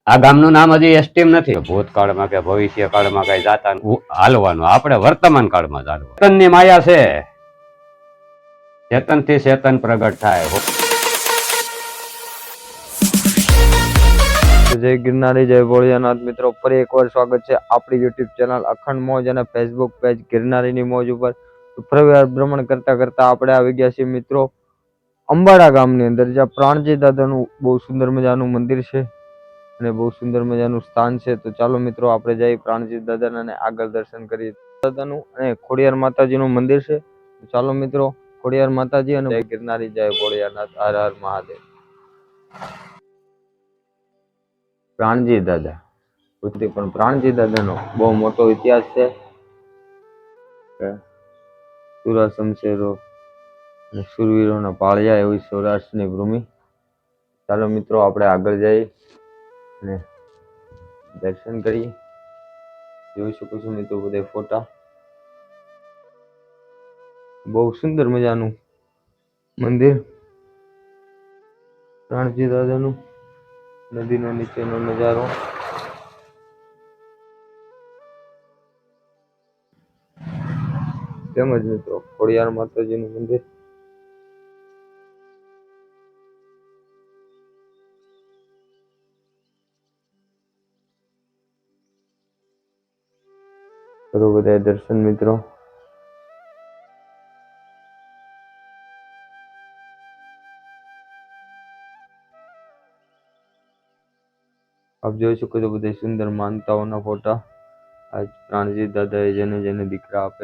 આ ગામનું નામ હજી એસટીમ નથી. ભૂતકાળમાં કે ભવિષ્ય કાળમાં કઈ જાતા હાલવાનું, આપણે વર્તમાન કાળમાં જ હાલવાનું. ચેતનની માયા છે, ચેતન થી ચેતન પ્રગટ થાય. જય ગિરનારી, જય ભોળિયાનાથ. મિત્રો, ફરી એકવાર સ્વાગત છે આપણી યુટ્યુબ ચેનલ અખંડ મોજ અને ફેસબુક પેજ ગિરનારીની મોજ ઉપર. ફરીવાર ભ્રમણ કરતા કરતા આપણે આવી ગયા છીએ મિત્રો અંબાડા ગામની અંદર, જ્યાં પ્રાણજી દાદાનું બહુ સુંદર મજાનું મંદિર છે અને બહુ સુંદર મજાનું સ્થાન છે. તો ચાલો મિત્રો, આપણે જઈ પ્રાણજી દાદાના અને આગળ દર્શન કરીએ. દાદાનું અને ખોડિયાર માતાજીનું મંદિર છે. તો ચાલો મિત્રો, ખોડિયાર માતાજી અને જય ગિરનારી, જય ભોળિયાનાથ, હર હર મહાદેવ. પ્રાણજી દાદા પણ પ્રાણજી દાદાનો બહુ મોટો ઇતિહાસ છે. સુરા શમશેરો અને સુરવીરોના પાળિયા એવી સૌરાષ્ટ્રની ભૂમિ. ચાલો મિત્રો, આપણે આગળ જઈએ અને દર્શન કરીએ. જોઈ શકો છો મિત્રો બધા ફોટા. બહુ સુંદર મજાનું મંદિર પ્રાણજી દાદાનું. નદીનો નીચેનો નજારો. તેમજ મિત્રો ખોડિયાર માતાજીનું મંદિર. કરો બધા દર્શન મિત્રો. આપ જોઈ શકો છો બધા સુંદર માનતાઓના ફોટા. આજ પ્રાણજી દાદાએ જેને જેને દીકરા આપે.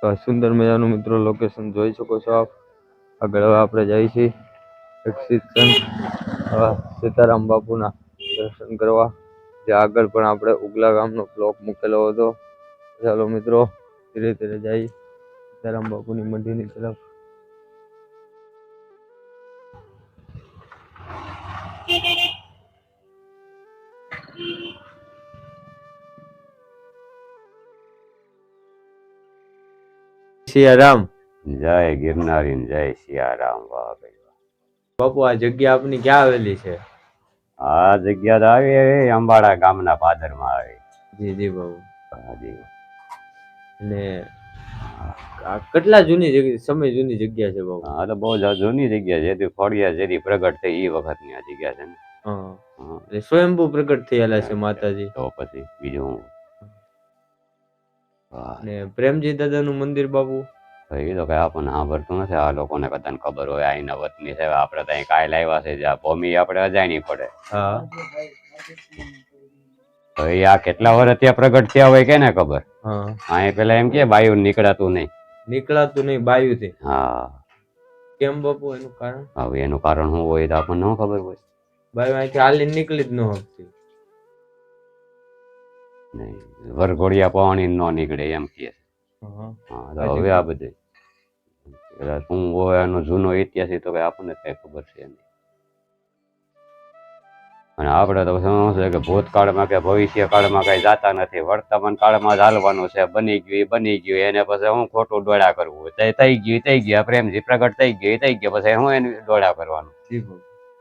તો આ સુંદર મજાનું મિત્રો લોકેશન જોઈ શકો છો આપ. આગળ હવે આપણે જઈએ છીએ સીતારામ બાપુના દર્શન કરવા, જે આગળ પણ આપણે ઉગલા ગામનો બ્લોક મૂકેલો હતો. ચાલો મિત્રો, ધીરે ધીરે જઈએ સીતારામ બાપુની મંદિરની તરફ. સિયારામ. જય ગિરનારી, જય સિયારામ. વાહ ભાઈ વાહ. બાપુ, આ જગ્યા આપની ક્યાં આવેલી છે? આ જગ્યા તો આવી અંબાડા ગામના પાદરમાં આવી. જી જી બાપુ. હાજી. ને આ કેટલા જૂની જગ્યા, સમય જૂની જગ્યા છે બાપુ? હા, તો બહુ જૂની જગ્યા છે. જેથી ખોડિયાર જેથી પ્રગટ થઈ એ વખતની આ જગ્યા છે ને. હા, સ્વયંભૂ પ્રગટ થયેલા છે માતાજી. તો પછી બીજું ને પ્રેમજી દાદાનું મંદિર બાપુ? એ તો કઈ આપણને સાંભળતું નથી. આ લોકોને કદાચ ખબર હોય અહીંના વતની છે. આપણે ત્યાં કાંઈ લાવ્યા છે, જ્યાં ભૂમિ આપણે અજાણી પડે. હા, આ કેટલા વર્ષ ત્યાં પ્રગટ થયા હોય કે ને ખબર. હા, અહીં પેલા એમ કે બાયું નીકળાતું નહીં. નીકળાતું નહીં બાયું થી? હા. કેમ બાપુ, એનું કારણ? હવે એનું કારણ શું હોય તો આપણને ન ખબર હોય. બાયું અહીંથી હાલી નીકળી જ ન શકતી. વરઘોડિયા પાણી ન નીકળે એમ કે. હા, હવે આ બધે શું હોય એનો જૂનો ઇતિહાસ તો કઈ આપણને કઈ ખબર છે નહીં. અને આપણે તો શું છે કે ભૂતકાળમાં કે ભવિષ્ય કાળમાં કઈ જાતા નથી. વર્તમાન કાળમાં જ હાલવાનું છે. બની ગયું એને પછી હું ખોટું દોડા કરવું. થઈ ગયું પ્રેમજી પ્રગટ થઈ ગયું પછી હું એને દોડા કરવાનું.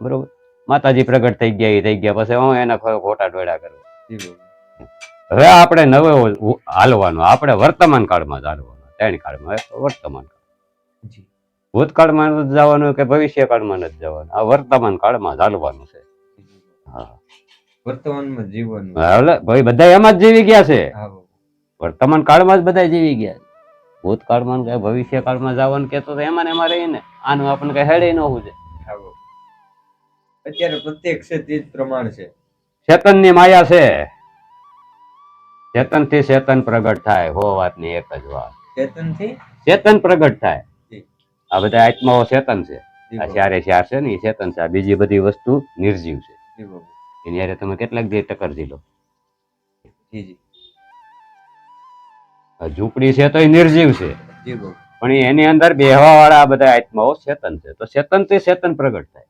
બરોબર. માતાજી પ્રગટ થઈ ગયા પછી હું એને ખોટા દોડા કરવા. હવે આપણે નવે હાલવાનું, આપણે વર્તમાન કાળમાં જ હાલવાનું. ત્રણ કાળમાં વર્તમાન કાળ. ભૂતકાળમાં નથી જવાનું કે ભવિષ્ય કાળમાં નથી જવાનું. આ વર્તમાન કાળમાં જ હાલવાનું છે. હા, વર્તમાનમાં જીવવાનું. ભાઈ બધા એમાં જ જીવી ગયા છે. વર્તમાન કાળમાં જ બધા જીવી ગયા. ભૂતકાળમાં કે ભવિષ્ય કાળમાં જવાનું કેતો એમાં ને એમાં રહીને આનું આપણને કઈ હેડે ન હોવું છે. અત્યારે પ્રત્યેક છે તે જ પ્રમાણ છે. ચેતનની માયા છે, ચેતન થી ચેતન પ્રગટ થાય. હો વાતની એક જ વાત. ચેતન થી ચેતન પ્રગટ થાય. આ બધા આત્માઓ ચેતન છે. આ ચારે ચાર છે ને એ ચેતન છે. આ બીજી બધી વસ્તુ નિર્જીવ છે. એની હારે તમે કેટલાક દે ટક્કર દીધો. ઝૂંપડી છે તો એ નિર્જીવ છે, પણ એની અંદર બેહવા વાળા બધા આત્માઓ ચેતન છે. તો ચેતન થી ચેતન પ્રગટ થાય.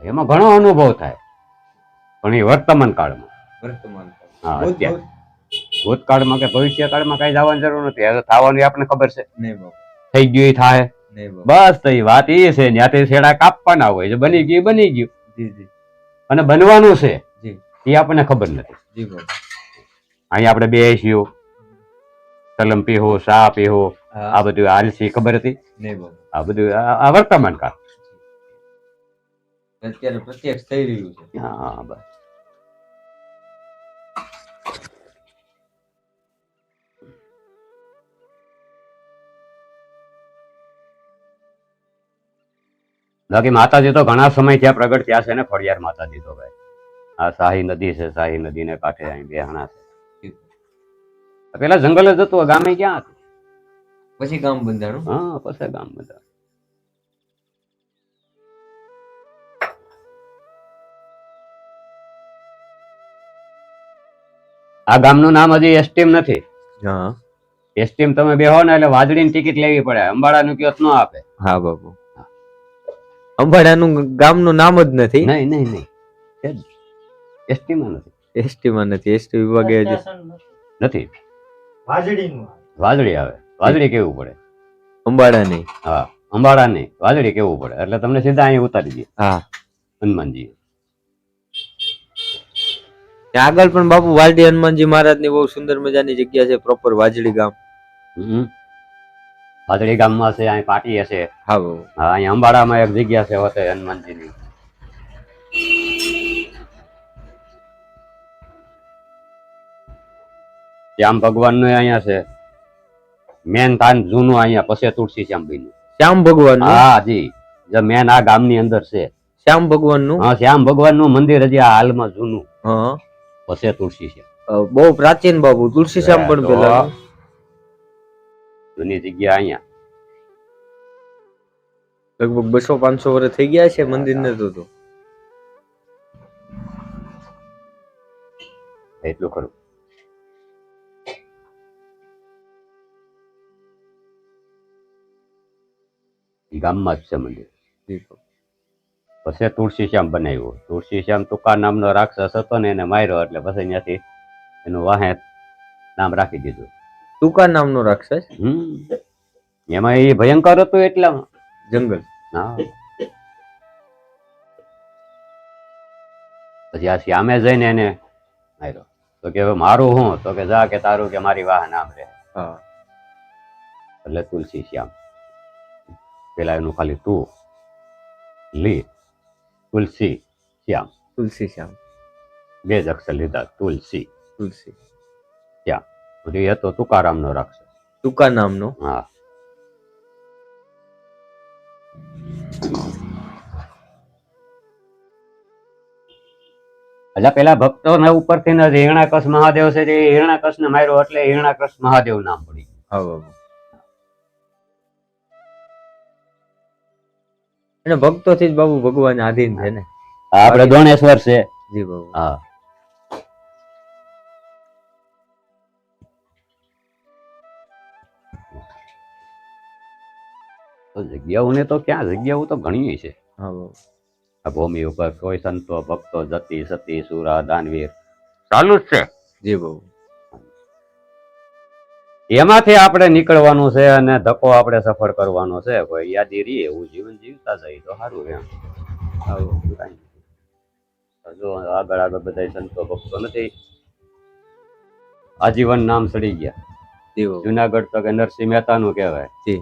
એમાં ઘણો અનુભવ થાય, પણ એ વર્તમાન કાળમાં. હા, અત્યારે ભૂતકાળમાં કે ભવિષ્ય કાળમાં કઈ જવાની જરૂર નથી. થવાની આપણને ખબર છે. થઈ ગયું એ થાય. બસ તો એ વાત એ છે, ત્યાંથી છેડા કાપવાના હોય. બની ગયું. અને બનવાનું છે જી એ આપણને ખબર નથી. જી બાબુ. અહીંયા આપણે બેસીઓ કલમ પીહો ચા પીહો હા આ બધું આલસી ખબર હતી. નહીં બાબુ. આ બધું આ વર્તમાન કાળ. અત્યારે પ્રત્યક્ષ થઈ રહ્યું છે. હા બસ. બાકી માતાજી તો ઘણા સમય ત્યાં પ્રગટ થયા છે ને ખોડિયાર માતાજી તો ભાઈ. આ શાહી નદી છે, શાહી નદીને કાંઠે અહીં બેહણા છે. પેલા જંગલ જ હતું, ગામે ક્યાં હતું? પછી ગામ બંધાણું. હા પછી ગામ બધા. આ ગામનું નામ હજી એસ્ટીમ નથી. હા એસ્ટીમ તમે બેહો ને એટલે વાદળીની ટિકિટ લેવી પડે. અંબાડાનું કયો ન આપે. હા બાબુ. અંબાડાનું ગામનું નામ જ નથી. નહીં નહીં નહીં એસટીમાં નથી. એસટીમાં નથી. એસટી વિભાગે હજી નથી. વાદળી આવે. વાદળી કેવું પડે. અંબાડા નહીં. હા અંબાડા નહીં, વાદળી કેવું પડે એટલે તમને સીધા અહીં ઉતારી દે હા હનુમાનજી. આગળ પણ બાપુ વાલડી હનુમાનજી મહારાજ ની બહુ સુંદર મજાની જગ્યા છે. પ્રોપર વાજડી ગામ. વાદળી ગામમાં છે, અહીં પાટી હશે. હા બાબુ. હા અહીંયા અંબાડામાં એક જગ્યા છે હોતે હનુમાનજીની. શ્યામ ભગવાન નું અહીંયા છે મેન તાન જૂનું અહીંયા, પછી તુલસી શ્યામભાઈ નું. શ્યામ ભગવાન. હા જી, જે મેન આ ગામની અંદર છે શ્યામ ભગવાન નું. હા શ્યામ ભગવાન નું મંદિર હજી આ હાલમાં જૂનું. હા પછી તુલસી શ્યામ. બહુ પ્રાચીન બાબુ. તુલસી શ્યામ પણ પેલા જૂની જગ્યા અહીંયા. લગભગ 200-500 વર્ષ થઈ ગયા છે મંદિર ને તો. એટલું ખરું. ગામમાં જ છે મંદિર. પછી તુલસી શ્યામ બનાવ્યું. તુલસી શ્યામ ટૂંકા નામનો રાક્ષસ હતો ને એને માર્યો એટલે પછી ત્યાંથી એનું વાહે નામ રાખી દીધું. ટૂંકા નામનો રાક્ષસ. એમાં એ ભયંકર હતું એટલામાં જંગલ. હા પછી આ શ્યામે જઈને એને માર્યો. તો કે હવે મારું હું? તો કે જા કે તારું કે મારી વાહ નામ રહે. હા એટલે તુલસી શ્યામ. પેલા એનું ખાલી તું લી તુલસી શ્યામ. તુલસી શ્યામ બે જ અક્ષર લીધા. તુલસી તુલસી શ્યામ. પછી એ તો તુકારામનો રાક્ષસ. ટૂંકા નામનો. હા એટલે પેલા ભક્તોના ઉપરથી ને હિરણાકશ મહાદેવ છે તે હિરણાકશ ને માર્યો એટલે હિરણાકશ મહાદેવ નામ પડી. હા બાબુ. અને ભક્તોથી જ બાબુ ભગવાન આધીન છે ને. આપણે દોણેશ્વર છે. જી બાબુ. હા જગ્યાઓને તો ક્યાં, જગ્યાઓ તો ઘણી છે. હા બાબુ. આ ભૂમિ ઉપર કોઈ સંતો ભક્તો જતી સતી સુરા દાનવીર ચાલુ જ છે. જી બાબુ. એમાંથી આપણે નીકળવાનું છે અને ધક્કો આપણે સફળ કરવાનો છે. કોઈ યાદી રહી એવું જીવન જીવતા જાય તો સારું એમ. જો આગળ આગળ બધા સંતો ભક્તો નથી આજીવન નામ સડી ગયા. જી બાબુ. જુનાગઢ તો કે નરસિંહ મહેતા નું કહેવાય. જી.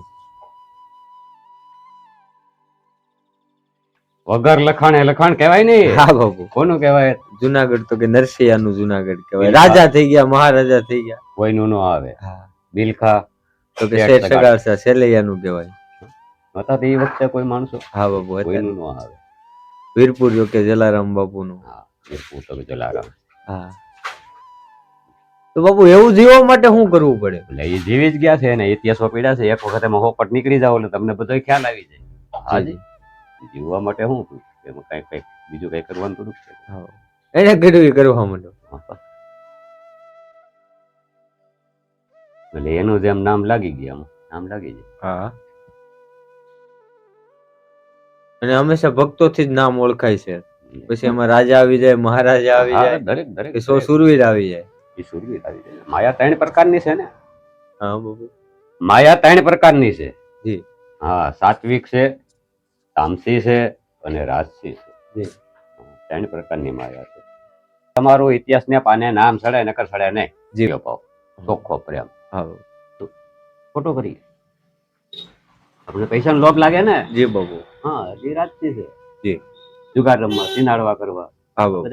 વગર લખાણે લખાણ કહેવાય ને. હા બાબુ. કોનું કહેવાય? જુનાગઢ તો કે નરસિંહાનું જુનાગઢ કહેવાય. રાજા થઈ ગયા, મહારાજા થઈ ગયા. કોઈનું નો આવે. હા બિલખા તો કે શેઠ સગાસા સેલૈયાનું કહેવાય. હતા તે વખતે કોઈ માણસો. હા બાબુ. કોઈનું નો આવે. વીરપુર જો કે જલારામ બાપુનું. હા વીરપુર તો કે જલારામ. હા તો બાપુ એવું જીવવા માટે શું કરવું પડે? એટલે એ જીવી જ ગયા છે ને ઇતિહાસો પીડા છે. એક વખત એમાં હોપટ નીકળી જાવ એટલે તમને બધો ખ્યાલ આવી જાય. હાજી જીવવા માટે શું એમાં કઈ બીજું કઈ કરવાનું થોડુંક છે. એને કર્યું એ કરવા માંડો. એટલે એનું જેમ નામ લાગી ગયા નામ લાગી જાય. હા અને હંમેશા ભક્તોથી જ નામ ઓળખાય છે. પછી એમાં રાજા આવી જાય, મહારાજા આવી જાય, દરેક દરેક સો સુરવીર આવી જાય. એ સુરવીર આવી જાય. માયા 3 પ્રકારની છે ને. હા બાબુ. માયા 3 પ્રકારની છે. જી. હા સાત્વિક છે, તામસી છે અને રાજસી છે. જી. ત્રણ પ્રકારની માયા છે. તમારું ઇતિહાસને પાને નામ સડે નકર સડે નહીં. જીવ ભાવ, ચોખ્ખો પ્રેમ. હા ખોટો કરી આપણે પૈસાનો લોભ લાગે ને. જી બાબુ. હા એ રાજથી છે. જી. જુગાર રમવા, સિનાડવા કરવા. હા બાબુ.